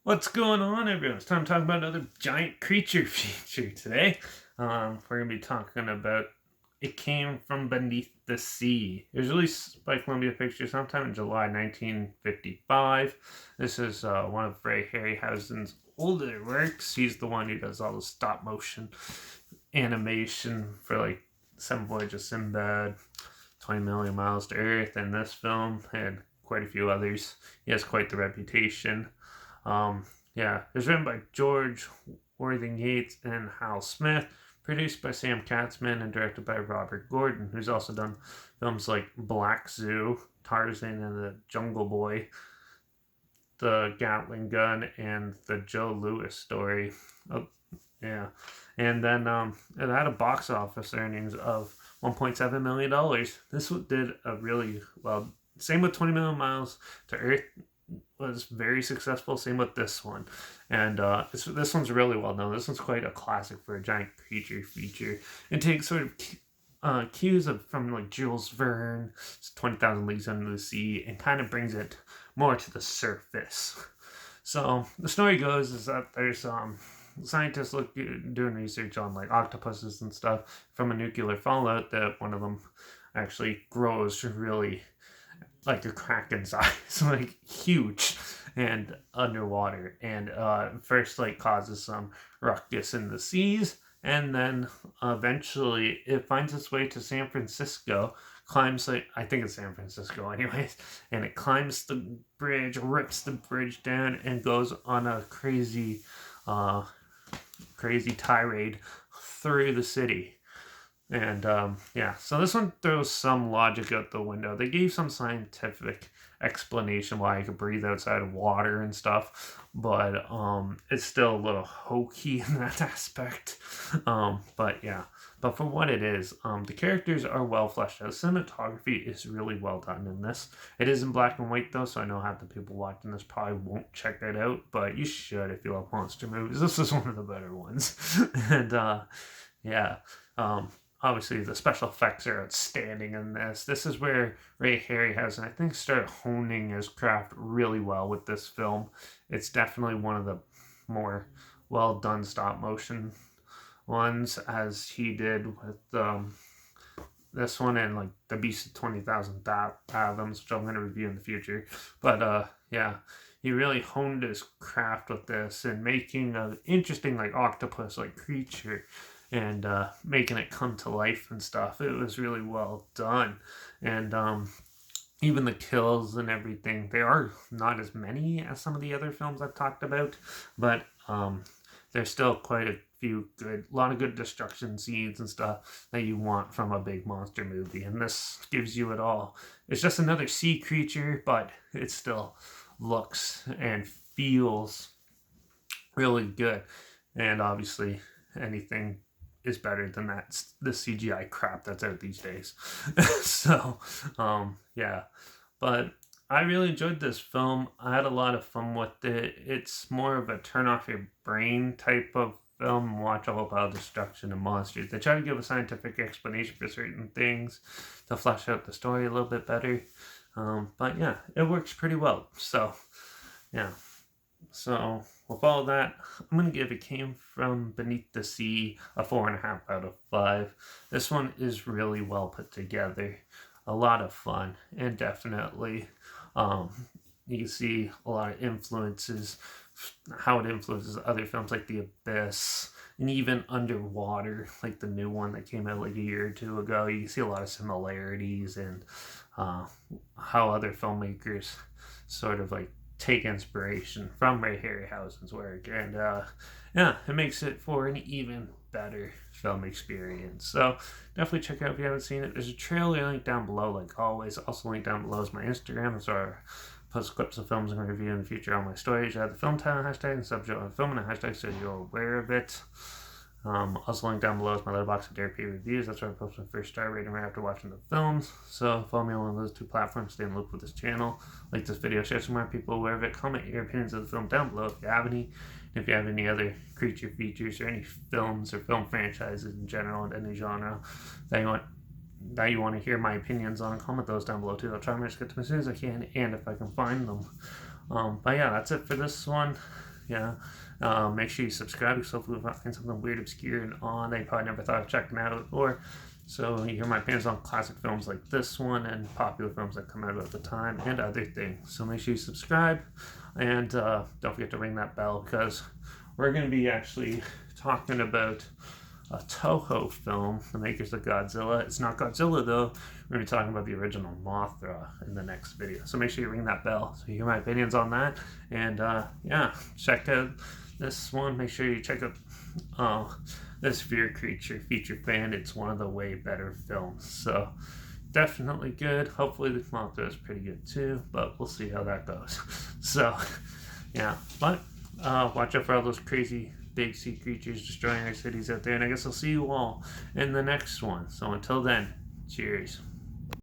What's going on, everyone? It's time to talk about another giant creature feature today. We're going to be talking about It Came From Beneath the Sea. It was released by Columbia Pictures sometime in July 1955. This is one of Ray Harryhausen's older works. He's the one who does all the stop motion animation for like Seven Voyages of Sinbad, 20 Million Miles to Earth, and this film, and quite a few others. He has quite the reputation. Yeah, it was written by George Worthing Yates and Hal Smith, produced by Sam Katzman, and directed by Robert Gordon, who's also done films like Black Zoo, Tarzan and the Jungle Boy, The Gatling Gun, and The Joe Louis Story. Oh, yeah. And then it had a box office earnings of $1.7 million. This did a really well. Same with 20 Million Miles to Earth was very successful. Same with this one, and this one's really well known. This one's quite a classic for a giant creature feature. It takes sort of cues from like Jules Verne, 20,000 Leagues Under the Sea, and kind of brings it more to the surface. So the story goes is that there's scientists doing research on like octopuses and stuff from a nuclear fallout, that one of them actually grows really like a kraken size, like huge and underwater, and first like causes some ruckus in the seas, and then eventually it finds its way to San Francisco, climbs like, I think it's San Francisco anyways, and it climbs the bridge, rips the bridge down, and goes on a crazy tirade through the city. And yeah, so this one throws some logic out the window. They gave some scientific explanation why I could breathe outside of water and stuff, but it's still a little hokey in that aspect. But yeah, but for what it is, the characters are well fleshed out. Cinematography is really well done in this. It is in black and white though, so I know half the people watching this probably won't check it out, but you should if you love monster movies. This is one of the better ones. And yeah. Obviously, the special effects are outstanding in this. This is where Ray Harryhausen, I think, started honing his craft really well with this film. It's definitely one of the more well done stop motion ones, as he did with this one and like The Beast of 20,000 Fathoms, which I'm going to review in the future. But yeah, he really honed his craft with this and making an interesting like octopus like creature, and making it come to life and stuff. It was really well done. And even the kills and everything, they are not as many as some of the other films I've talked about, but there's still quite a lot of good destruction scenes and stuff that you want from a big monster movie, and this gives you it all. It's just another sea creature, but it still looks and feels really good. And obviously, anything is better than the CGI crap that's out these days. So, yeah. But I really enjoyed this film. I had a lot of fun with it. It's more of a turn off your brain type of film. Watch all about destruction and monsters. They try to give a scientific explanation for certain things to flesh out the story a little bit better. But yeah, it works pretty well. So, yeah. So, with all that, I'm going to give It Came From Beneath the Sea a 4.5 out of 5. This one is really well put together. A lot of fun, and definitely you can see a lot of influences, how it influences other films like The Abyss, and even Underwater, like the new one that came out like a year or two ago. You can see a lot of similarities, and how other filmmakers sort of like take inspiration from Ray Harryhausen's work, and yeah, it makes it for an even better film experience. So definitely check it out if you haven't seen it. There's a trailer link down below, like always. Also linked down below is my Instagram. That's where I post clips of films I'm going to review in the future on my stories. I have the film title hashtag and subject on film and a hashtag so you're aware of it. Also linked down below is my Letterbox and Dare reviews. That's where I post my first star rating right after watching the films. So follow me on one of those two platforms. Stay in the loop with this channel. Like this video, share some more people aware of it. Comment your opinions of the film down below if you have any. And if you have any other creature features or any films or film franchises in general in any genre that you want to hear my opinions on, comment those down below too. I'll try my best to get to them as soon as I can, and if I can find them. But yeah, that's it for this one. Yeah. Make sure you subscribe because hopefully we'll find something weird, obscure, and on that you probably never thought of checking out. Or so you hear my opinions on classic films like this one and popular films that come out at the time and other things. So make sure you subscribe and don't forget to ring that bell because we're going to be actually talking about a Toho film, the makers of Godzilla. It's not Godzilla though. We're going to be talking about the original Mothra in the next video. So make sure you ring that bell so you hear my opinions on that. And yeah, check out this one. Make sure you check out this Fear Creature feature fan. It's one of the way better films. So definitely good. Hopefully the Mothra is pretty good too, but we'll see how that goes. So yeah, but watch out for all those crazy big sea creatures destroying our cities out there. And I guess I'll see you all in the next one. So until then, cheers.